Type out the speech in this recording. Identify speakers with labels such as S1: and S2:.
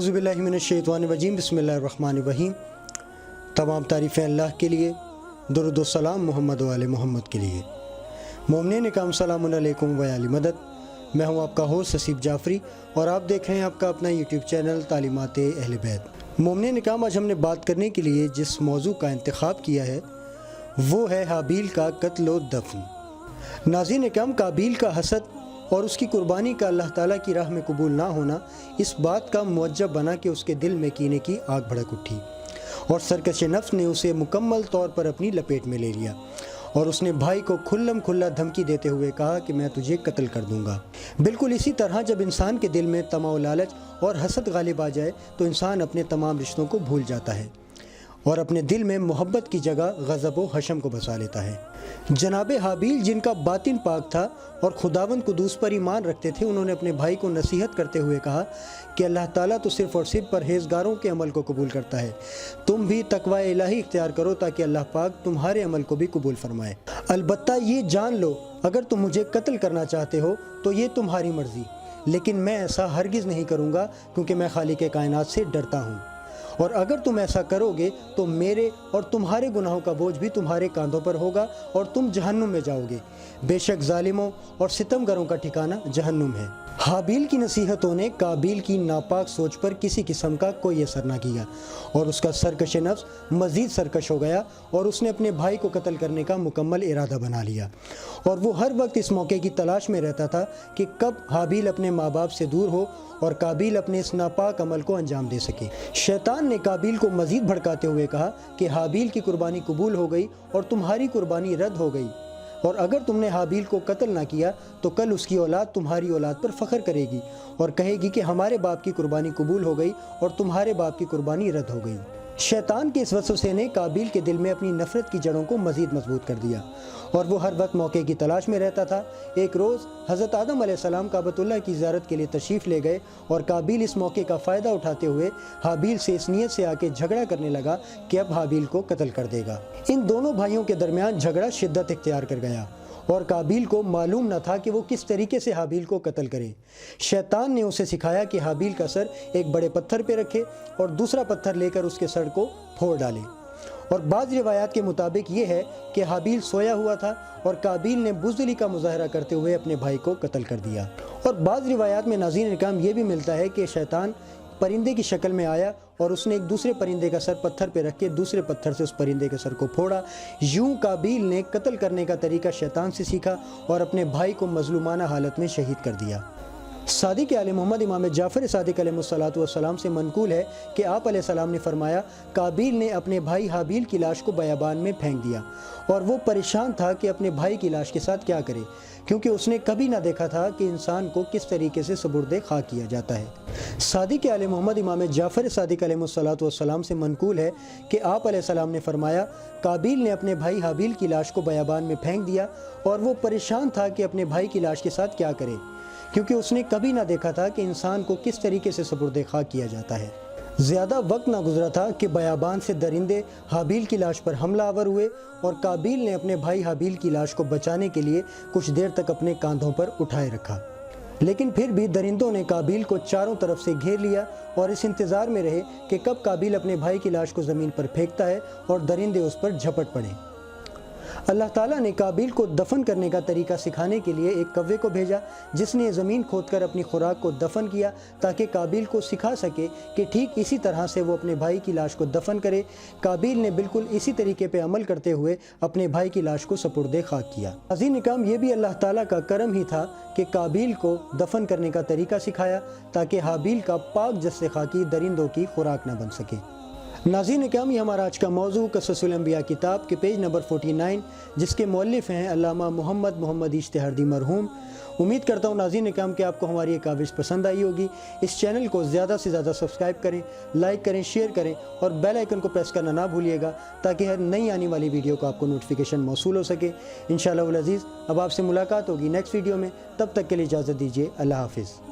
S1: اعوذ باللہ من الشیطان الرجیم بسم اللہ الرحمن الرحیم۔ تمام تعریفیں اللہ کے لیے، درود و سلام محمد و آل محمد کے لیے۔ مومنین اکرام سلام علیکم و آل مدد۔ میں ہوں آپ کا ہوسٹ حسیب جعفری اور آپ دیکھ رہے ہیں آپ کا اپنا یوٹیوب چینل تعلیمات اہل بیت۔ مومنین اکرام، آج ہم نے بات کرنے کے لیے جس موضوع کا انتخاب کیا ہے وہ ہے حابیل کا قتل و دفن۔ ناظرین اکرام، قابیل کا حسد اور اس کی قربانی کا اللہ تعالیٰ کی راہ میں قبول نہ ہونا اس بات کا موجب بنا کہ اس کے دل میں کینے کی آگ بھڑک اٹھی اور سرکش نفس نے اسے مکمل طور پر اپنی لپیٹ میں لے لیا اور اس نے بھائی کو کھلم کھلا دھمکی دیتے ہوئے کہا کہ میں تجھے قتل کر دوں گا۔ بالکل اسی طرح جب انسان کے دل میں طمع و لالچ اور حسد غالب آ جائے تو انسان اپنے تمام رشتوں کو بھول جاتا ہے اور اپنے دل میں محبت کی جگہ غضب و حشم کو بسا لیتا ہے۔ جناب حابیل، جن کا باطن پاک تھا اور خداوند قدوس پر ایمان رکھتے تھے، انہوں نے اپنے بھائی کو نصیحت کرتے ہوئے کہا کہ اللہ تعالیٰ تو صرف اور صرف پرہیزگاروں کے عمل کو قبول کرتا ہے، تم بھی تقوی الہی اختیار کرو تاکہ اللہ پاک تمہارے عمل کو بھی قبول فرمائے۔ البتہ یہ جان لو، اگر تم مجھے قتل کرنا چاہتے ہو تو یہ تمہاری مرضی، لیکن میں ایسا ہرگز نہیں کروں گا کیونکہ میں خالق کائنات سے ڈرتا ہوں، اور اگر تم ایسا کرو گے تو میرے اور تمہارے گناہوں کا بوجھ بھی تمہارے کاندھوں پر ہوگا اور تم جہنم میں جاؤ گے۔ بے شک ظالموں اور ستمگروں کا ٹھکانہ جہنم ہے۔ حابیل کی نصیحتوں نے قابیل کی ناپاک سوچ پر کسی قسم کا کوئی اثر نہ کیا اور اس کا سرکش نفس مزید سرکش ہو گیا اور اس نے اپنے بھائی کو قتل کرنے کا مکمل ارادہ بنا لیا، اور وہ ہر وقت اس موقع کی تلاش میں رہتا تھا کہ کب حابیل اپنے ماں باپ سے دور ہو اور قابیل اپنے اس ناپاک عمل کو انجام دے سکے۔ شیطان نے قابیل کو مزید بھڑکاتے ہوئے کہا کہ حابیل کی قربانی قبول ہو گئی اور تمہاری قربانی رد ہو گئی، اور اگر تم نے حابیل کو قتل نہ کیا تو کل اس کی اولاد تمہاری اولاد پر فخر کرے گی اور کہے گی کہ ہمارے باپ کی قربانی قبول ہو گئی اور تمہارے باپ کی قربانی رد ہو گئی۔ شیطان کے اس وسوسے نے قابیل کے دل میں اپنی نفرت کی جڑوں کو مزید مضبوط کر دیا اور وہ ہر وقت موقع کی تلاش میں رہتا تھا۔ ایک روز حضرت آدم علیہ السلام کعبۃ اللہ کی زیارت کے لیے تشریف لے گئے اور قابیل اس موقع کا فائدہ اٹھاتے ہوئے حابیل سے اس نیت سے آ کے جھگڑا کرنے لگا کہ اب حابیل کو قتل کر دے گا۔ ان دونوں بھائیوں کے درمیان جھگڑا شدت اختیار کر گیا اور قابیل کو معلوم نہ تھا کہ وہ کس طریقے سے حابیل کو قتل کرے۔ شیطان نے اسے سکھایا کہ حابیل کا سر ایک بڑے پتھر پہ رکھے اور دوسرا پتھر لے کر اس کے سر کو پھوڑ ڈالے، اور بعض روایات کے مطابق یہ ہے کہ حابیل سویا ہوا تھا اور قابیل نے بزدلی کا مظاہرہ کرتے ہوئے اپنے بھائی کو قتل کر دیا۔ اور بعض روایات میں ناظرین اکرام یہ بھی ملتا ہے کہ شیطان پرندے کی شکل میں آیا اور اس نے ایک دوسرے پرندے کا سر پتھر پہ رکھ کے دوسرے پتھر سے اس پرندے کے سر کو پھوڑا۔ یوں قابیل نے قتل کرنے کا طریقہ شیطان سے سیکھا اور اپنے بھائی کو مظلومانہ حالت میں شہید کر دیا۔ صادق آل محمد امام جعفر صادق علیہ السلام سے منقول ہے کہ آپ علیہ السلام نے فرمایا، قابیل نے اپنے بھائی حابیل کی لاش کو بیابان میں پھینک دیا اور وہ پریشان تھا کہ اپنے بھائی کی لاش کے ساتھ کیا کرے، کیونکہ اس نے کبھی نہ دیکھا تھا کہ انسان کو کس طریقے سے سپرد خاک کیا جاتا ہے۔ صادق آل محمد امام جعفر صادق علیہ السلام سے منقول ہے کہ آپ علیہ السلام نے فرمایا، قابیل نے اپنے بھائی حابیل کی لاش کو بیابان میں پھینک دیا اور وہ پریشان تھا کہ اپنے بھائی کی لاش کے ساتھ کیا کرے، کیونکہ اس نے کبھی نہ دیکھا تھا کہ انسان کو کس طریقے سے سپرد خاک کیا جاتا ہے۔ زیادہ وقت نہ گزرا تھا کہ بیابان سے درندے حابیل کی لاش پر حملہ آور ہوئے اور قابیل نے اپنے بھائی حابیل کی لاش کو بچانے کے لیے کچھ دیر تک اپنے کاندھوں پر اٹھائے رکھا، لیکن پھر بھی درندوں نے قابیل کو چاروں طرف سے گھیر لیا اور اس انتظار میں رہے کہ کب قابیل اپنے بھائی کی لاش کو زمین پر پھینکتا ہے اور درندے اس پر جھپٹ پڑیں۔ اللہ تعالیٰ نے قابیل کو دفن کرنے کا طریقہ سکھانے کے لیے ایک کوے کو بھیجا جس نے زمین کھود کر اپنی خوراک کو دفن کیا تاکہ قابیل کو سکھا سکے کہ ٹھیک اسی طرح سے وہ اپنے بھائی کی لاش کو دفن کرے۔ قابیل نے بالکل اسی طریقے پہ عمل کرتے ہوئے اپنے بھائی کی لاش کو سپرد خاک کیا۔ عظیم اکرام، یہ بھی اللہ تعالیٰ کا کرم ہی تھا کہ قابیل کو دفن کرنے کا طریقہ سکھایا تاکہ حابیل کا پاک جسد خاکی درندوں کی خوراک نہ بن سکے۔ ناظرین اکرام، یہ ہمارا آج کا موضوع قصص الانبیاء کتاب کے پیج نمبر 49 جس کے مؤلف ہیں علامہ محمد اشتہاردی مرحوم۔ امید کرتا ہوں ناظرین اکرام کہ آپ کو ہماری یہ کاوش پسند آئی ہوگی۔ اس چینل کو زیادہ سے زیادہ سبسکرائب کریں، لائک کریں، شیئر کریں اور بیل آئیکن کو پریس کرنا نہ بھولیے گا تاکہ ہر نئی آنے والی ویڈیو کو آپ کو نوٹیفیکیشن موصول ہو سکے۔ انشاءاللہ العزیز اب آپ سے ملاقات ہوگی نیکسٹ ویڈیو میں، تب تک کے لیے اجازت دیجیے، اللہ حافظ۔